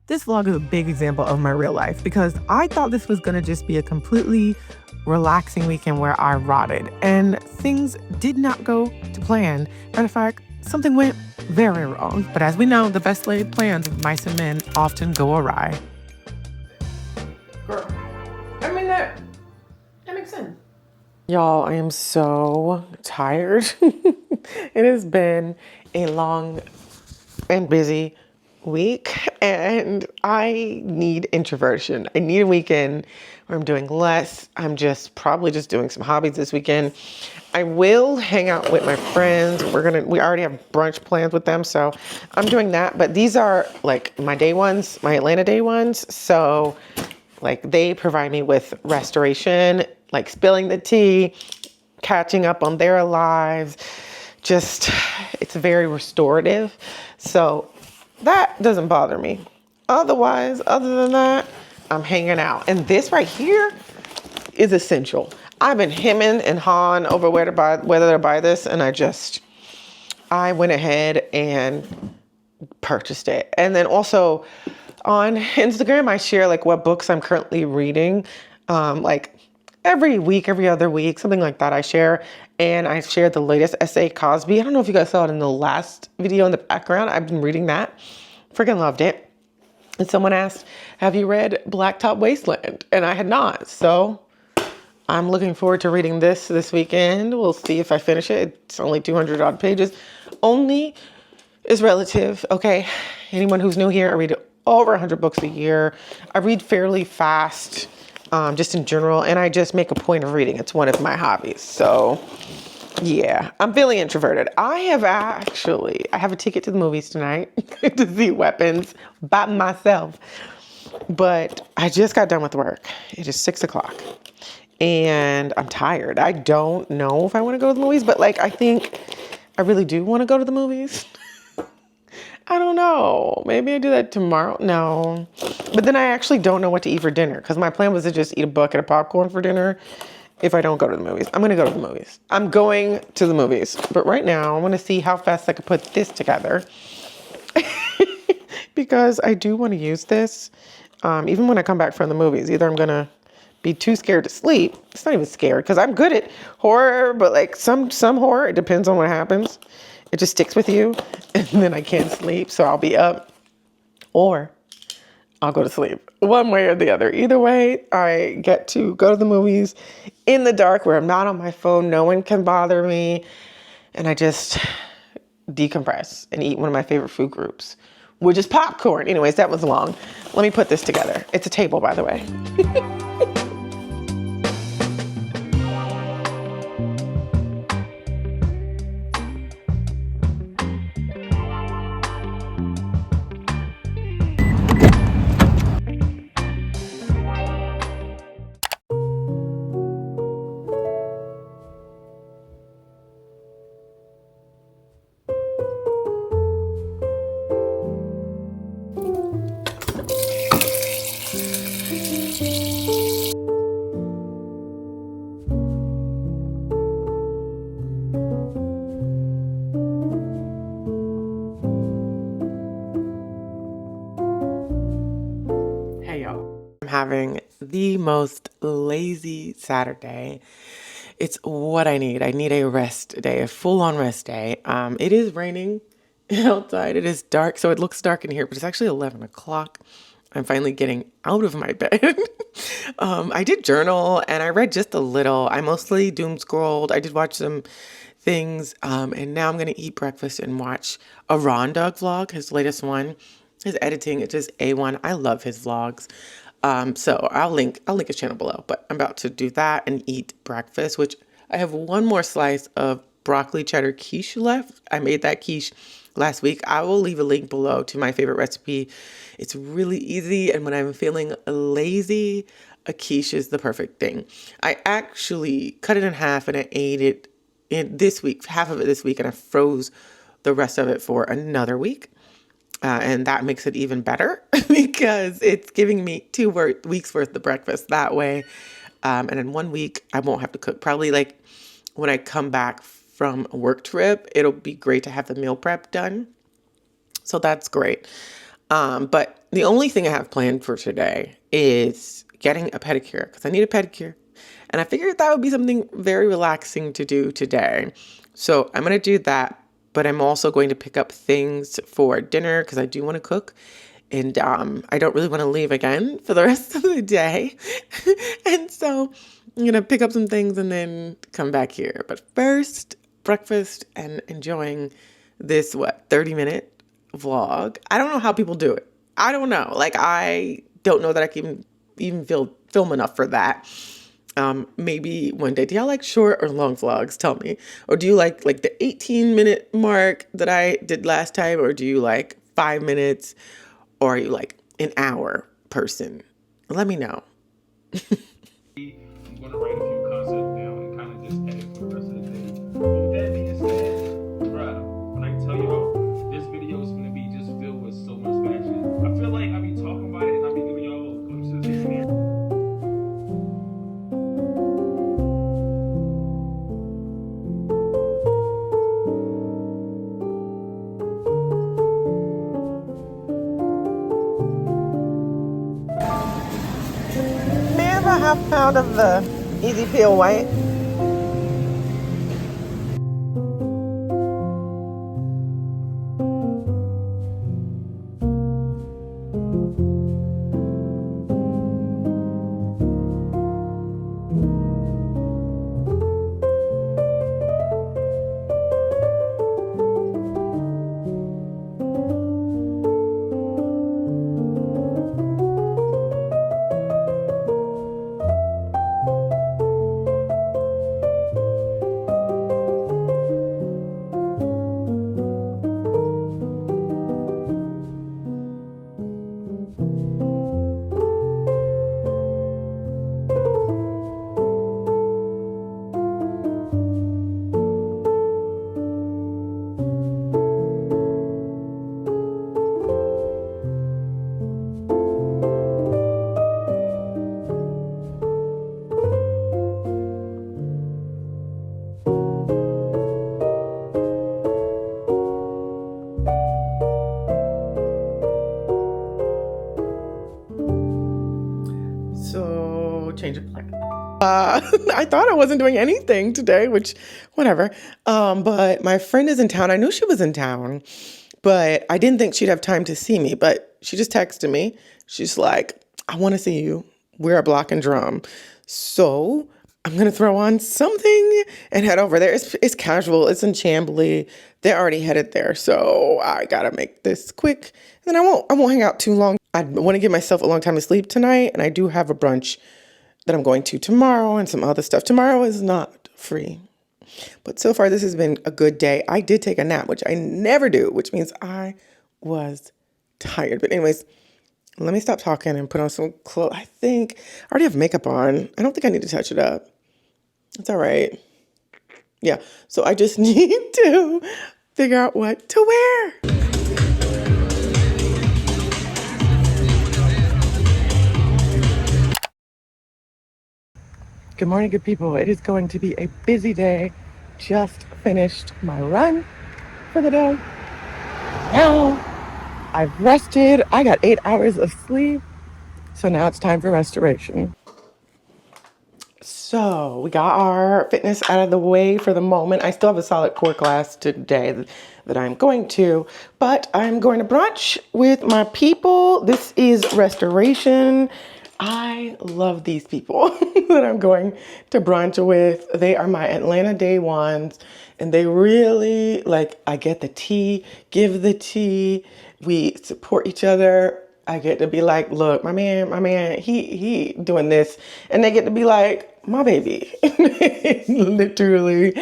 This vlog is a big example of my real life because I thought this was going to just be a completely relaxing weekend where I rotted, and things did not go to plan. Matter of fact, something went very wrong. But as we know, the best laid plans of mice and men often go awry. Girl, I mean that makes sense. Y'all, I am so tired. It has been a long and busy week, and I need introversion. I need a weekend where I'm doing less. I'm just probably just doing some hobbies this weekend. I will hang out with my friends. We already have brunch plans with them, so I'm doing that. But these are like my day ones, my Atlanta day ones. So like they provide me with restoration, like spilling the tea, catching up on their lives. Just, it's very restorative. So that doesn't bother me. Otherwise, other than that, I'm hanging out. And this right here is essential. I've been hemming and hawing over whether to buy this, and I went ahead and purchased it. And then also on Instagram, I share like what books I'm currently reading, like every week, every other week, something like that I share. And I shared the latest essay, Cosby. I don't know if you guys saw it in the last video in the background. I've been reading that. Freaking loved it. And someone asked, have you read Blacktop Wasteland? And I had not. So I'm looking forward to reading this weekend. We'll see if I finish it. It's only 200 odd pages. Only is relative, okay? Anyone who's new here, I read over 100 books a year. I read fairly fast, just in general, and I just make a point of reading. It's one of my hobbies. So yeah, I'm feeling introverted. I have a ticket to the movies tonight to see Weapons by myself. But I just got done with work. It is 6:00 and I'm tired. I don't know if I want to go to the movies, but like, I think I really do want to go to the movies. I don't know. Maybe I do that tomorrow. No. But then I actually don't know what to eat for dinner because my plan was to just eat a bucket of popcorn for dinner if I don't go to the movies. I'm going to go to the movies. I'm going to the movies. But right now, I want to see how fast I can put this together because I do want to use this even when I come back from the movies. Either I'm going to be too scared to sleep. It's not even scared because I'm good at horror, but like some horror, it depends on what happens. It just sticks with you, and then I can't sleep, so I'll be up, or I'll go to sleep. One way or the other. Either way, I get to go to the movies in the dark where I'm not on my phone. No one can bother me, and I just decompress and eat one of my favorite food groups, which is popcorn. Anyways, that was long. Let me put this together. It's a table, by the way. I'm having the most lazy Saturday. It's what I need. I need a rest day, a full-on rest day. It is raining outside. It is dark, so it looks dark in here, but it's actually 11 o'clock. I'm finally getting out of my bed. I did journal and I read just a little. I mostly doom scrolled. I did watch some things, and now I'm gonna eat breakfast and watch a Ron Dog vlog, his latest one. His editing is just A1. I love his vlogs. So I'll link his channel below, but I'm about to do that and eat breakfast, which I have one more slice of broccoli cheddar quiche left. I made that quiche last week. I will leave a link below to my favorite recipe. It's really easy, and when I'm feeling lazy, a quiche is the perfect thing. I actually cut it in half and I ate it this week, half of it this week, and I froze the rest of it for another week. And that makes it even better because it's giving me 2 weeks worth of breakfast that way. And in 1 week, I won't have to cook. Probably like when I come back from a work trip, it'll be great to have the meal prep done. So that's great. But The only thing I have planned for today is getting a pedicure because I need a pedicure. And I figured that would be something very relaxing to do today. So I'm going to do that, but I'm also going to pick up things for dinner because I do want to cook. And I don't really want to leave again for the rest of the day. And so I'm going to pick up some things and then come back here. But first, breakfast and enjoying this, 30-minute vlog. I don't know how people do it. I don't know. Like, I don't know that I can even film enough for that. Maybe one day. Do y'all like short or long vlogs? Tell me. Or do you like the 18-minute mark that I did last time? Or do you like 5 minutes? Or are you like an hour person? Let me know. I'm gonna write a few concepts down and kind of just edit for the rest of the day. But with that being said, bruh, when I tell y'all this video is gonna be just filled with so much fashion, I feel like I be talking about it and I be giving y'all little glimpses here and there. A half pound of the Easy Peel White. Change of plan. I thought I wasn't doing anything today, which, whatever. But my friend is in town. I knew she was in town, but I didn't think she'd have time to see me. But she just texted me. She's like, I want to see you. We're a Block and Drum. So I'm going to throw on something and head over there. It's casual. It's in Chambly. They're already headed there. So I got to make this quick. And then I won't hang out too long. I want to give myself a long time to sleep tonight. And I do have a brunch that I'm going to tomorrow and some other stuff. Tomorrow is not free. But so far, this has been a good day. I did take a nap, which I never do, which means I was tired. But anyways, let me stop talking and put on some clothes. I think I already have makeup on. I don't think I need to touch it up. It's all right. Yeah, so I just need to figure out what to wear. Good morning, good people. It is going to be a busy day. Just finished my run for the day. Now I've rested. I got 8 hours of sleep. So now it's time for restoration. So we got our fitness out of the way for the moment. I still have a solid core class today that I'm going to, but I'm going to brunch with my people. This is restoration. I love these people that I'm going to brunch with. They are my Atlanta day ones, and they really, like, I get the tea, give the tea, we support each other. I get to be like, look, my man, he doing this. And they get to be like, my baby, literally.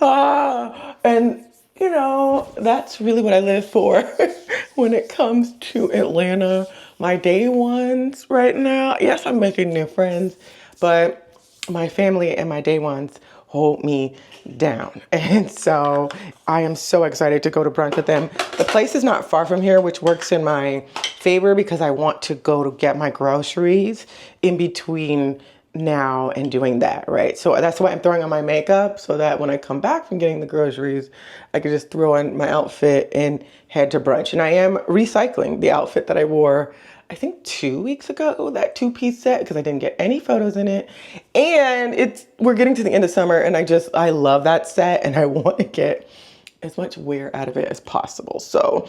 And you know, that's really what I live for when it comes to Atlanta. My day ones right now, yes, I'm making new friends, but my family and my day ones hold me down. And so I am so excited to go to brunch with them. The place is not far from here, which works in my favor because I want to go to get my groceries in between now and doing that, right? So that's why I'm throwing on my makeup so that when I come back from getting the groceries, I can just throw on my outfit and head to brunch. And I am recycling the outfit that I wore I think 2 weeks ago, that 2-piece set, because I didn't get any photos in it. And we're getting to the end of summer, and I love that set, and I want to get as much wear out of it as possible. So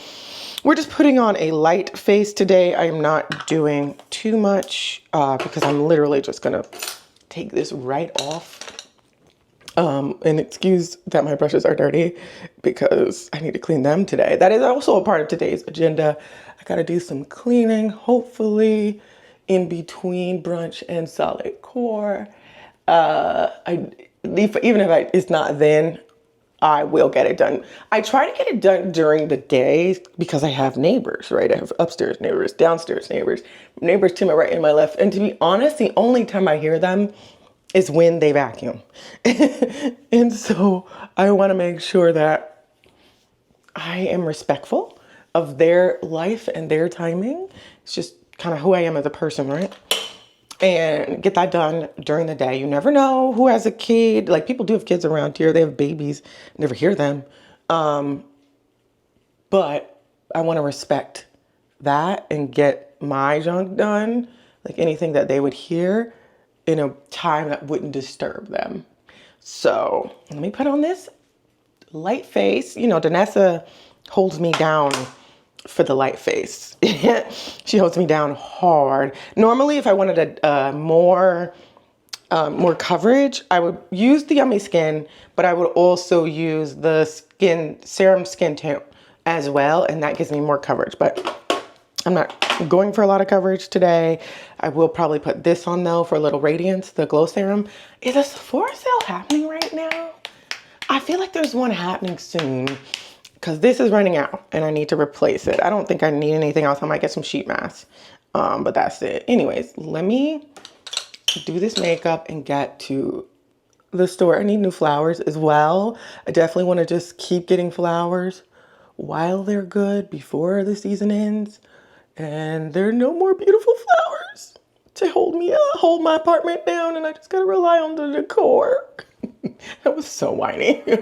we're just putting on a light face today. I am not doing too much because I'm literally just gonna take this right off. And excuse that my brushes are dirty because I need to clean them today. That is also a part of today's agenda. I gotta do some cleaning, hopefully in between brunch and solid core. Even if it's not then, I will get it done. I try to get it done during the day because I have neighbors, right? I have upstairs neighbors, downstairs neighbors, neighbors to my right and my left. And to be honest, the only time I hear them is when they vacuum. And so I want to make sure that I am respectful of their life and their timing. It's just kind of who I am as a person, right? And get that done during the day. You never know who has a kid. Like, people do have kids around here. They have babies. Never hear them. But I want to respect that and get my junk done. Like, anything that they would hear in a time that wouldn't disturb them. So let me put on this light face. You know, Danessa holds me down for the light face. She holds me down hard. Normally, if I wanted more coverage, I would use the Yummy Skin, but I would also use the serum skin tone as well, and that gives me more coverage. But I'm not going for a lot of coverage today. I will probably put this on though for a little radiance, the glow serum. Is a Sephora sale happening right now? I feel like there's one happening soon because this is running out and I need to replace it. I don't think I need anything else. I might get some sheet masks, but that's it. Anyways, let me do this makeup and get to the store. I need new flowers as well. I definitely want to just keep getting flowers while they're good before the season ends. And there are no more beautiful flowers to hold my apartment down, and I just gotta rely on the decor. That was so whiny. $4.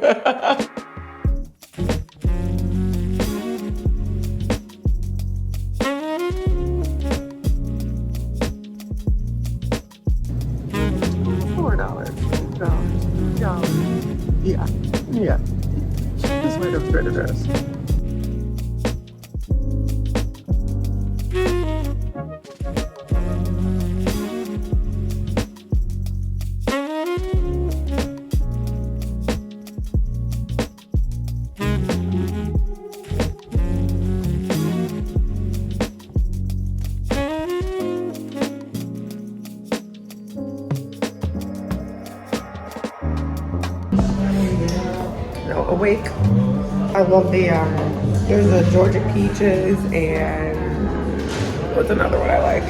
Yeah. This might have better dress. Awake. I love there's the Georgia peaches and what's another one I like?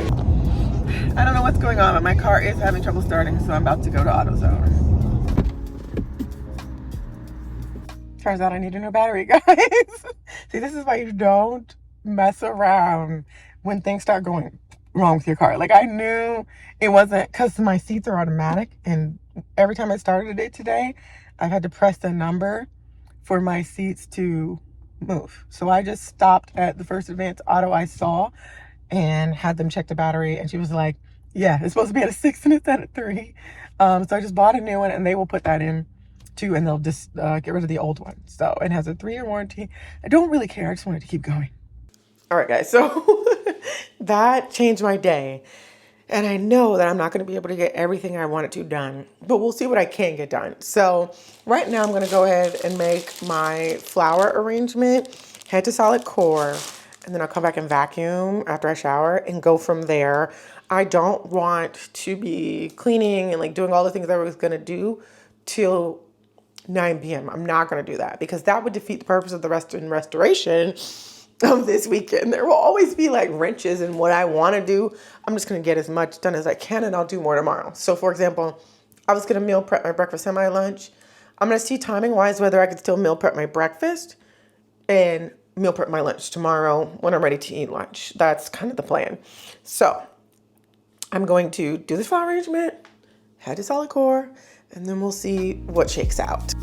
I don't know what's going on, but my car is having trouble starting, so I'm about to go to AutoZone. Turns out I need a new battery, guys. See, this is why you don't mess around when things start going wrong with your car. Like, I knew it wasn't, because my seats are automatic, and every time I started it today, I've had to press the number for my seats to move. So I just stopped at the first Advance Auto I saw and had them check the battery, and she was like, yeah, it's supposed to be at a 6 and it's at a 3. So I just bought a new one, and they will put that in too, and they'll just get rid of the old one. So it has a 3-year warranty. I don't really care. I just wanted to keep going. All right, guys. So that changed my day. And I know that I'm not going to be able to get everything I wanted to done, but we'll see what I can get done. So right now I'm going to go ahead and make my flower arrangement, head to solid core, and then I'll come back and vacuum after I shower and go from there. I don't want to be cleaning and like doing all the things I was going to do till 9 p.m. I'm not going to do that because that would defeat the purpose of the restoration of this weekend. There will always be like wrenches in what I want to do. I'm just going to get as much done as I can, and I'll do more tomorrow. So for example, I was going to meal prep my breakfast and my lunch. I'm going to see timing wise whether I could still meal prep my breakfast and meal prep my lunch tomorrow when I'm ready to eat lunch. That's kind of the plan. So I'm going to do this flower arrangement, head to solid core, and then we'll see what shakes out.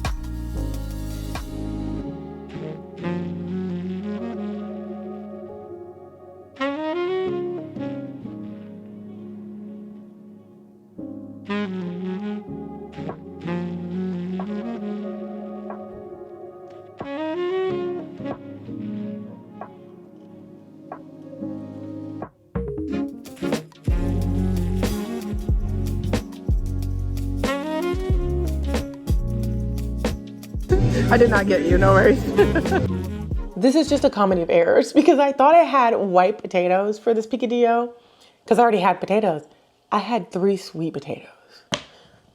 I did not get you, no worries. This is just a comedy of errors because I thought I had white potatoes for this picadillo because I already had potatoes. I had 3 sweet potatoes.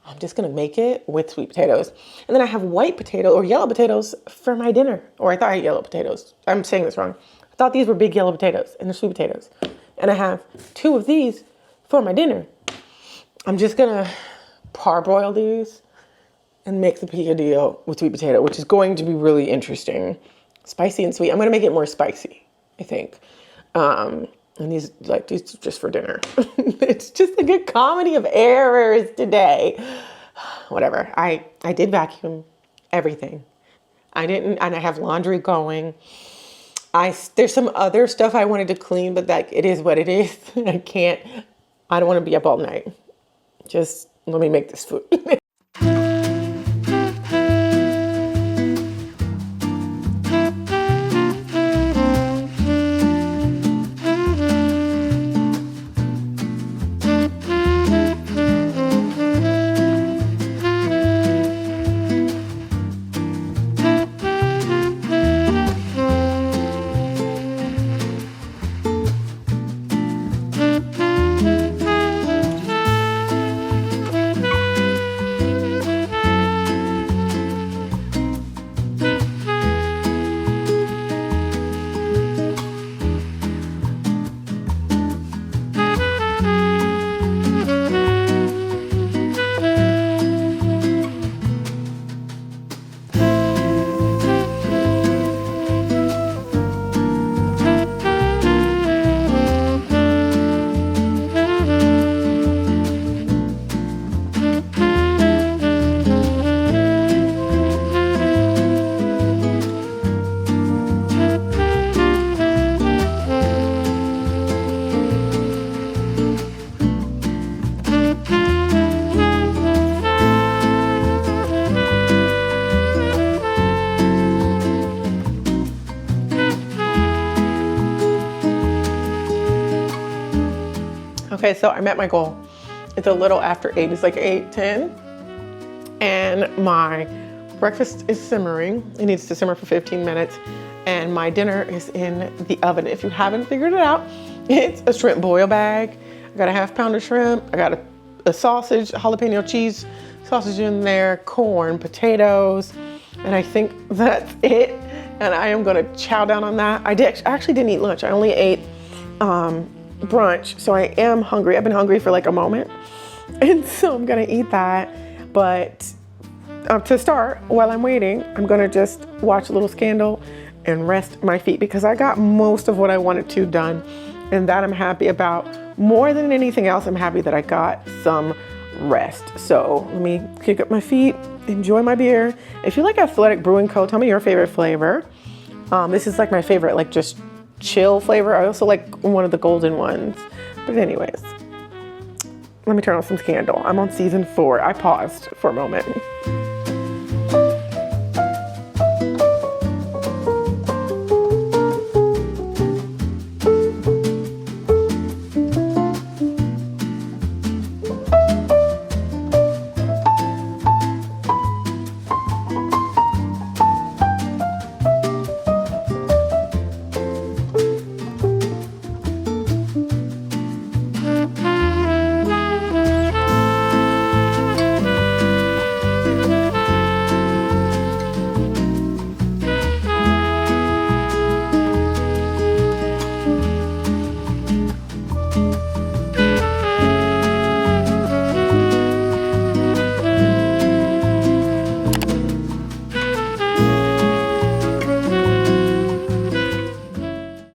I'm just gonna make it with sweet potatoes. And then I have white potato or yellow potatoes for my dinner. Or I thought I had yellow potatoes. I'm saying this wrong. I thought these were big yellow potatoes and they're sweet potatoes. And I have 2 of these for my dinner. I'm just gonna parboil these and make the picadillo with sweet potato, which is going to be really interesting. Spicy and sweet. I'm gonna make it more spicy, I think. And these are just for dinner. It's just a good comedy of errors today. Whatever. I did vacuum everything. I didn't, and I have laundry going. There's some other stuff I wanted to clean, but that it is what it is. I don't want to be up all night. Just let me make this food. Okay, so I met my goal. It's a little after 8, it's like 8:10. And my breakfast is simmering. It needs to simmer for 15 minutes. And my dinner is in the oven. If you haven't figured it out, it's a shrimp boil bag. I got a ½ pound of shrimp. I got a sausage, jalapeno cheese sausage in there, corn, potatoes, and I think that's it. And I am gonna chow down on that. I actually didn't eat lunch. I only ate brunch, so I am hungry. I've been hungry for like a moment, and so I'm gonna eat that. But to start, while I'm waiting, I'm gonna just watch a little Scandal and rest my feet because I got most of what I wanted to done, and that I'm happy about. More than anything else, I'm happy that I got some rest. So let me kick up my feet, enjoy my beer. If you like Athletic Brewing Co., tell me your favorite flavor. This is like my favorite, like just chill flavor. I also like one of the golden ones. But anyways, let me turn on some Scandal. I'm on season 4. I paused for a moment.